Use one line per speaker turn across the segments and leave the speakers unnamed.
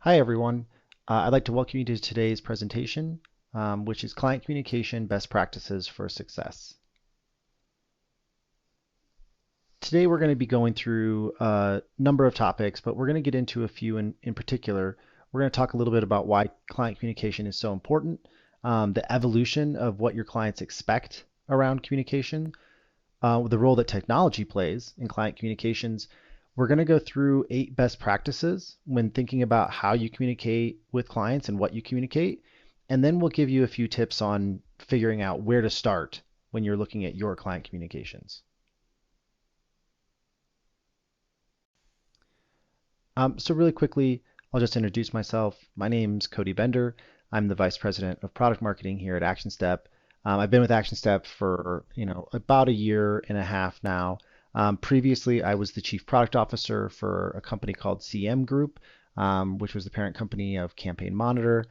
Hi, everyone. I'd like to welcome you to today's presentation, which is Client Communication Best Practices for Success. Today, we're going to be going through a number of topics, but we're going to get into a few in particular. We're going to talk a little bit about why client communication is so important, the evolution of what your clients expect around communication, the role that technology plays in client communications. We're going to go through 8 best practices when thinking about how you communicate with clients and what you communicate. And then we'll give you a few tips on figuring out where to start when you're looking at your client communications. So really quickly, I'll just introduce myself. My name's Cody Bender. I'm the Vice President of Product Marketing here at Actionstep. I've been with Actionstep for about a year and a half now. Previously, I was the Chief Product Officer for a company called CM Group, which was the parent company of Campaign Monitor,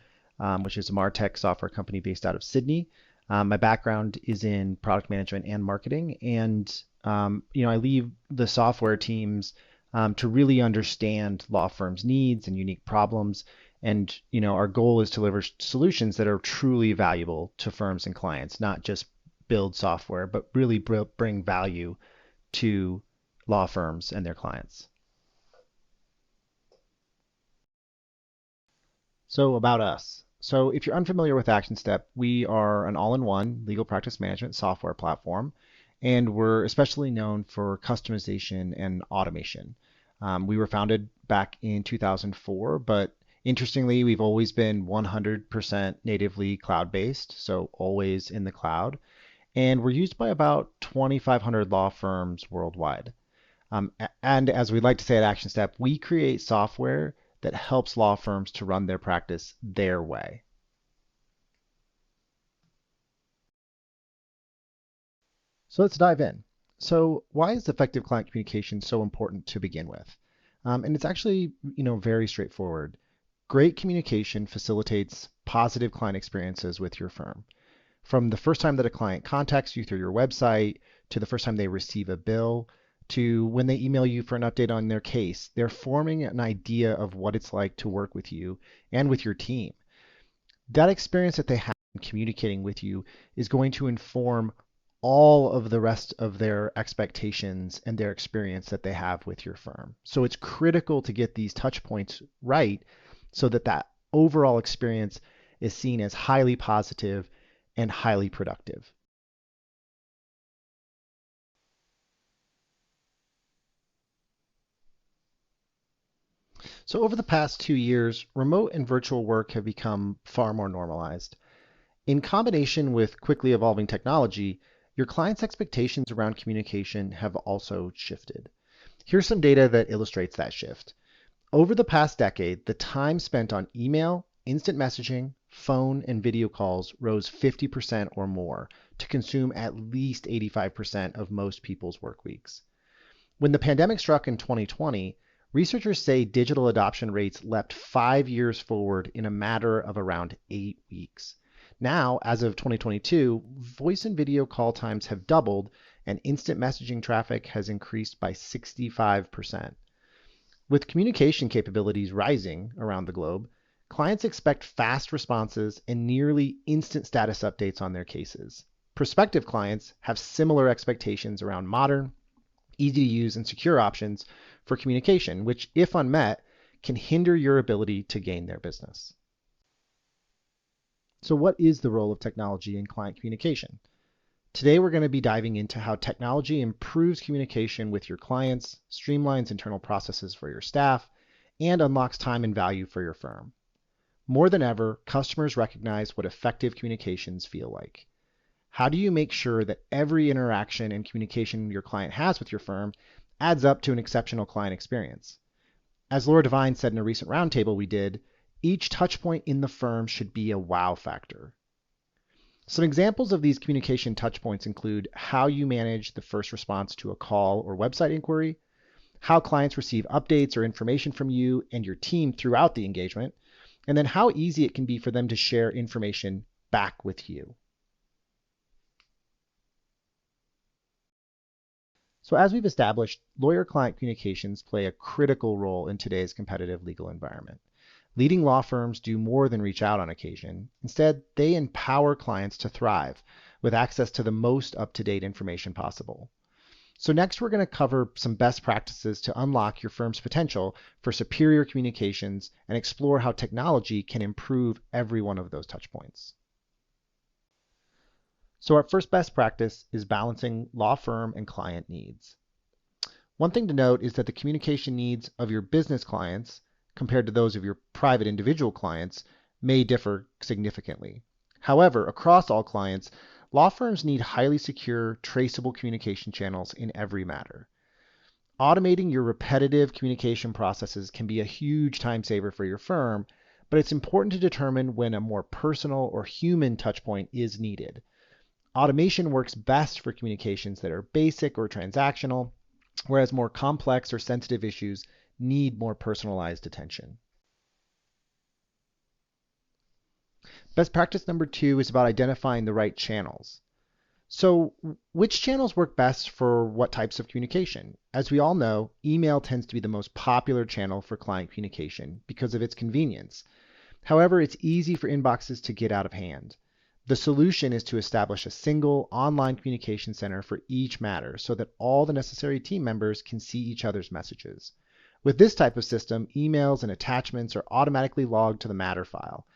which is a MarTech software company based out of Sydney. My background is in product management and marketing, and I lead the software teams to really understand law firms' needs and unique problems. And our goal is to deliver solutions that are truly valuable to firms and clients, not just build software, but really bring value to law firms and their clients. So about us. So if you're unfamiliar with ActionStep, we are an all-in-one legal practice management software platform, and we're especially known for customization and automation. We were founded back in 2004, but interestingly, we've always been 100% natively cloud-based, so always in the cloud. And we're used by about 2,500 law firms worldwide. And as we like to say at ActionStep, we create software that helps law firms to run their practice their way. So let's dive in. So why is effective client communication so important to begin with? And it's actually, very straightforward. Great communication facilitates positive client experiences with your firm. From the first time that a client contacts you through your website, to the first time they receive a bill, to when they email you for an update on their case, they're forming an idea of what it's like to work with you and with your team. That experience that they have in communicating with you is going to inform all of the rest of their expectations and their experience that they have with your firm. So it's critical to get these touch points right so that that overall experience is seen as highly positive and highly productive. So over the past 2 years, remote and virtual work have become far more normalized. In combination with quickly evolving technology, your client's expectations around communication have also shifted. Here's some data that illustrates that shift. Over the past decade, the time spent on email, instant messaging, phone, and video calls rose 50% or more to consume at least 85% of most people's work weeks. When the pandemic struck in 2020, researchers say digital adoption rates leapt 5 years forward in a matter of around 8 weeks. Now, as of 2022, voice and video call times have doubled and instant messaging traffic has increased by 65%. With communication capabilities rising around the globe, clients expect fast responses and nearly instant status updates on their cases. Prospective clients have similar expectations around modern, easy to use, and secure options for communication, which, if unmet, can hinder your ability to gain their business. So what is the role of technology in client communication? Today, we're going to be diving into how technology improves communication with your clients, streamlines internal processes for your staff, and unlocks time and value for your firm. More than ever, customers recognize what effective communications feel like. How do you make sure that every interaction and communication your client has with your firm adds up to an exceptional client experience? As Laura Devine said in a recent roundtable we did, each touch point in the firm should be a wow factor. Some examples of these communication touchpoints include how you manage the first response to a call or website inquiry, how clients receive updates or information from you and your team throughout the engagement, and then how easy it can be for them to share information back with you. So as we've established, lawyer-client communications play a critical role in today's competitive legal environment. Leading law firms do more than reach out on occasion. Instead, they empower clients to thrive with access to the most up-to-date information possible. So next, we're going to cover some best practices to unlock your firm's potential for superior communications and explore how technology can improve every one of those touch points. So our first best practice is balancing law firm and client needs. One thing to note is that the communication needs of your business clients compared to those of your private individual clients may differ significantly. However, across all clients, law firms need highly secure, traceable communication channels in every matter. Automating your repetitive communication processes can be a huge time saver for your firm, but it's important to determine when a more personal or human touchpoint is needed. Automation works best for communications that are basic or transactional, whereas more complex or sensitive issues need more personalized attention. Best practice number 2 is about identifying the right channels. So which channels work best for what types of communication? As we all know, email tends to be the most popular channel for client communication because of its convenience. However, it's easy for inboxes to get out of hand. The solution is to establish a single online communication center for each matter so that all the necessary team members can see each other's messages. With this type of system, emails and attachments are automatically logged to the matter file.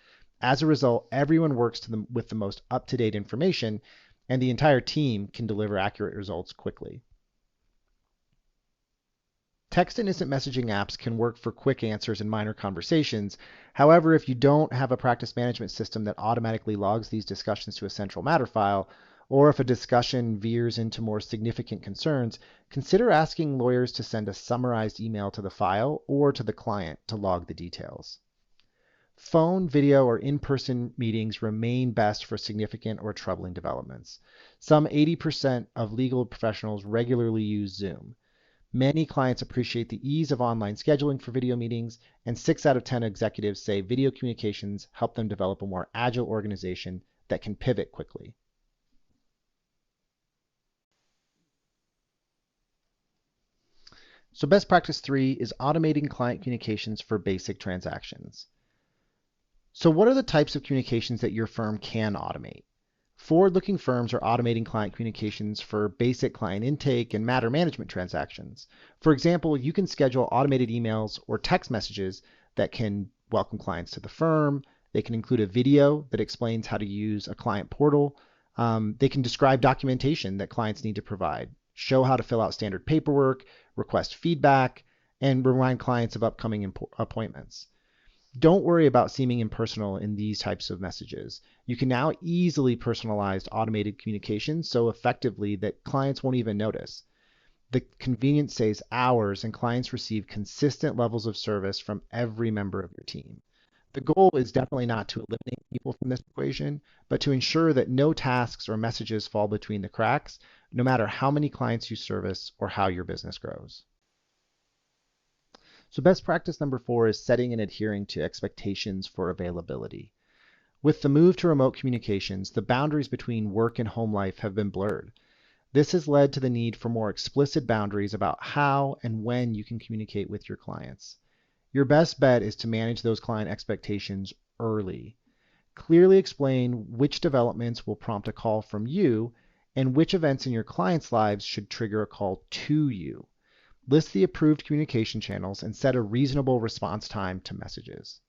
As a result, everyone works with the most up-to-date information, and the entire team can deliver accurate results quickly. Text and instant messaging apps can work for quick answers and minor conversations. However, if you don't have a practice management system that automatically logs these discussions to a central matter file, or if a discussion veers into more significant concerns, consider asking lawyers to send a summarized email to the file or to the client to log the details. Phone, video, or in-person meetings remain best for significant or troubling developments. Some 80% of legal professionals regularly use Zoom. Many clients appreciate the ease of online scheduling for video meetings, and 6 out of 10 executives say video communications help them develop a more agile organization that can pivot quickly. So best practice 3 is automating client communications for basic transactions. So what are the types of communications that your firm can automate? Forward-looking firms are automating client communications for basic client intake and matter management transactions. For example, you can schedule automated emails or text messages that can welcome clients to the firm. They can include a video that explains how to use a client portal. They can describe documentation that clients need to provide, show how to fill out standard paperwork, request feedback, and remind clients of upcoming appointments. Don't worry about seeming impersonal in these types of messages. You can now easily personalize automated communications so effectively that clients won't even notice. The convenience saves hours, and clients receive consistent levels of service from every member of your team. The goal is definitely not to eliminate people from this equation, but to ensure that no tasks or messages fall between the cracks, no matter how many clients you service or how your business grows. So best practice number 4 is setting and adhering to expectations for availability. With the move to remote communications, the boundaries between work and home life have been blurred. This has led to the need for more explicit boundaries about how and when you can communicate with your clients. Your best bet is to manage those client expectations early. Clearly explain which developments will prompt a call from you and which events in your clients' lives should trigger a call to you. List the approved communication channels and set a reasonable response time to messages.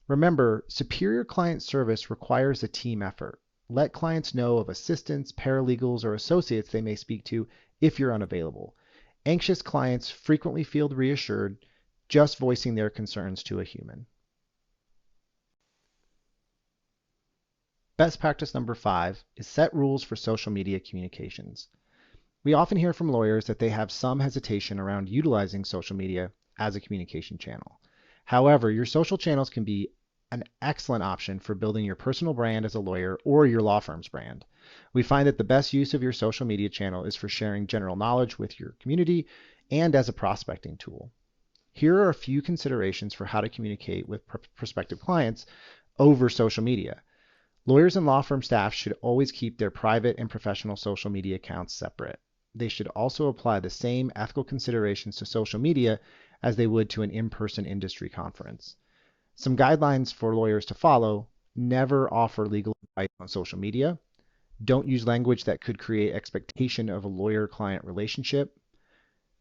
Remember, superior client service requires a team effort. Let clients know of assistants, paralegals, or associates they may speak to if you're unavailable. Anxious clients frequently feel reassured just voicing their concerns to a human. Best practice number 5 is set rules for social media communications. We often hear from lawyers that they have some hesitation around utilizing social media as a communication channel. However, your social channels can be an excellent option for building your personal brand as a lawyer or your law firm's brand. We find that the best use of your social media channel is for sharing general knowledge with your community and as a prospecting tool. Here are a few considerations for how to communicate with prospective clients over social media. Lawyers and law firm staff should always keep their private and professional social media accounts separate. They should also apply the same ethical considerations to social media as they would to an in-person industry conference. Some guidelines for lawyers to follow: never offer legal advice on social media. Don't use language that could create expectation of a lawyer-client relationship.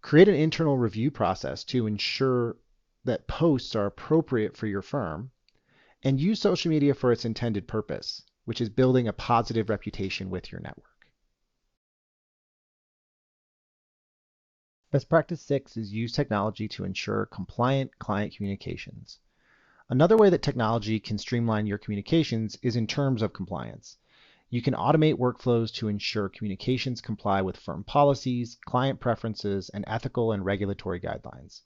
Create an internal review process to ensure that posts are appropriate for your firm. And use social media for its intended purpose, which is building a positive reputation with your network. Best practice 6 is use technology to ensure compliant client communications. Another way that technology can streamline your communications is in terms of compliance. You can automate workflows to ensure communications comply with firm policies, client preferences, and ethical and regulatory guidelines.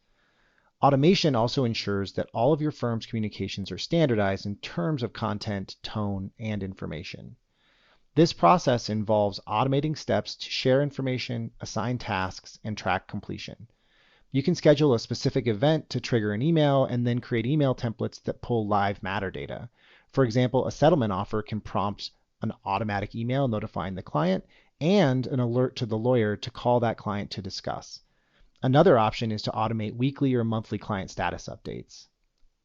Automation also ensures that all of your firm's communications are standardized in terms of content, tone, and information. This process involves automating steps to share information, assign tasks, and track completion. You can schedule a specific event to trigger an email and then create email templates that pull live matter data. For example, a settlement offer can prompt an automatic email notifying the client and an alert to the lawyer to call that client to discuss. Another option is to automate weekly or monthly client status updates.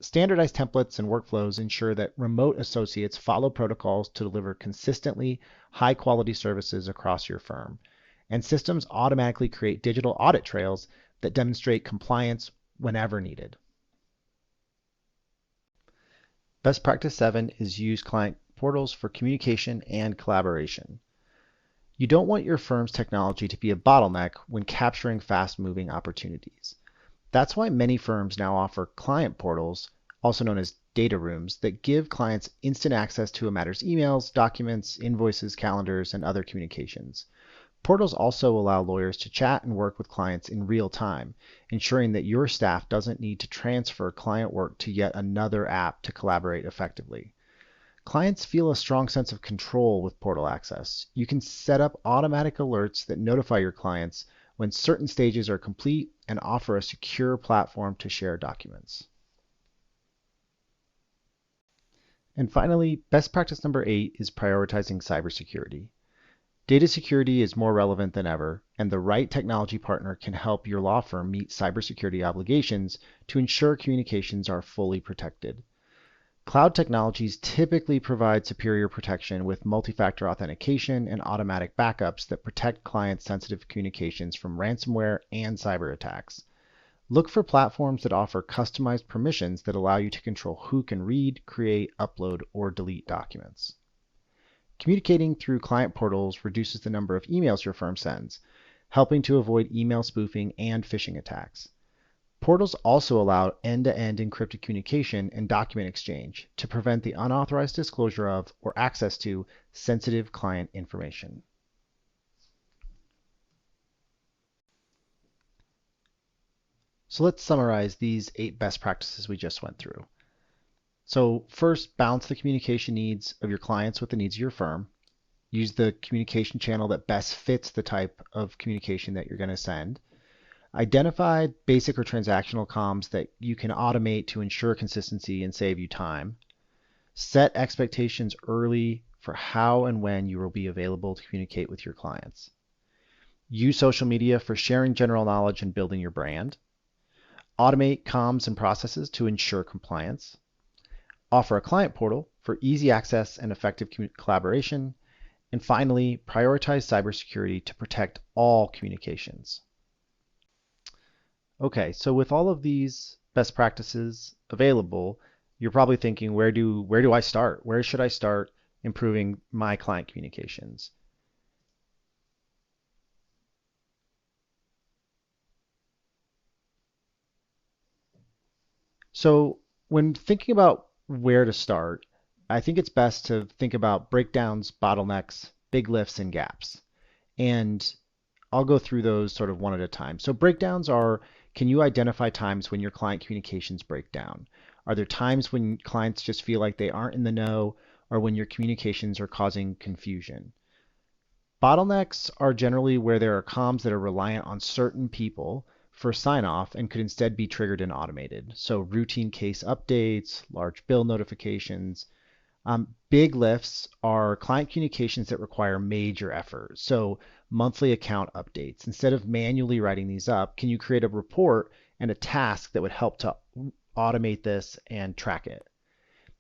Standardized templates and workflows ensure that remote associates follow protocols to deliver consistently high-quality services across your firm. And systems automatically create digital audit trails that demonstrate compliance whenever needed. Best practice 7 is use client portals for communication and collaboration. You don't want your firm's technology to be a bottleneck when capturing fast-moving opportunities. That's why many firms now offer client portals, also known as data rooms, that give clients instant access to a matter's emails, documents, invoices, calendars, and other communications. Portals also allow lawyers to chat and work with clients in real time, ensuring that your staff doesn't need to transfer client work to yet another app to collaborate effectively. Clients feel a strong sense of control with portal access. You can set up automatic alerts that notify your clients when certain stages are complete and offer a secure platform to share documents. And finally, best practice number 8 is prioritizing cybersecurity. Data security is more relevant than ever, and the right technology partner can help your law firm meet cybersecurity obligations to ensure communications are fully protected. Cloud technologies typically provide superior protection with multi-factor authentication and automatic backups that protect clients' sensitive communications from ransomware and cyber attacks. Look for platforms that offer customized permissions that allow you to control who can read, create, upload, or delete documents. Communicating through client portals reduces the number of emails your firm sends, helping to avoid email spoofing and phishing attacks. Portals also allow end-to-end encrypted communication and document exchange to prevent the unauthorized disclosure of or access to sensitive client information. So let's summarize these 8 best practices we just went through. So first, balance the communication needs of your clients with the needs of your firm. Use the communication channel that best fits the type of communication that you're going to send. Identify basic or transactional comms that you can automate to ensure consistency and save you time. Set expectations early for how and when you will be available to communicate with your clients. Use social media for sharing general knowledge and building your brand. Automate comms and processes to ensure compliance. Offer a client portal for easy access and effective collaboration. And finally, prioritize cybersecurity to protect all communications. Okay, so with all of these best practices available, you're probably thinking, where do I start? Where should I start improving my client communications? So when thinking about where to start, I think it's best to think about breakdowns, bottlenecks, big lifts, and gaps. And I'll go through those sort of one at a time. So breakdowns are, can you identify times when your client communications break down? Are there times when clients just feel like they aren't in the know, or when your communications are causing confusion? Bottlenecks are generally where there are comms that are reliant on certain people for sign-off and could instead be triggered and automated. So routine case updates, large bill notifications. Big lifts are client communications that require major effort. So monthly account updates. Instead of manually writing these up, can you create a report and a task that would help to automate this and track it?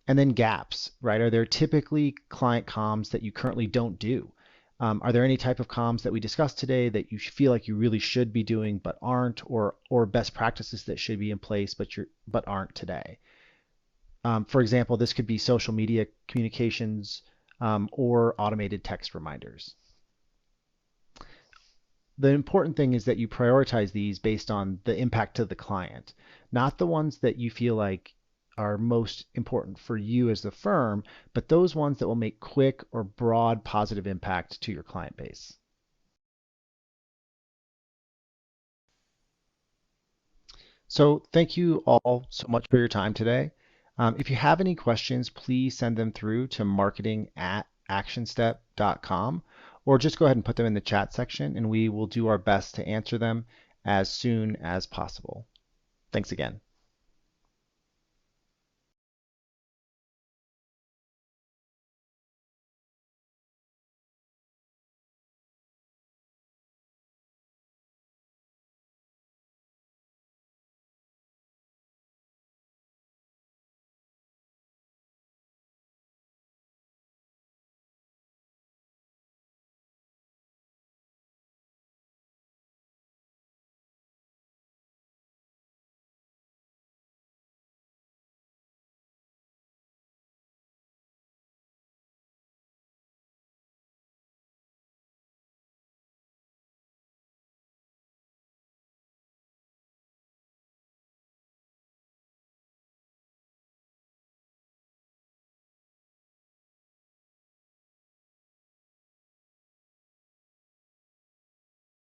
And then gaps, right? Are there typically client comms that you currently don't do? Are there any type of comms that we discussed today that you feel like you really should be doing but aren't, or best practices that should be in place but aren't today? For example, this could be social media communications or automated text reminders. The important thing is that you prioritize these based on the impact to the client, not the ones that you feel like are most important for you as the firm, but those ones that will make quick or broad positive impact to your client base. So thank you all so much for your time today. If you have any questions, please send them through to marketing@actionstep.com, or just go ahead and put them in the chat section and we will do our best to answer them as soon as possible. Thanks again.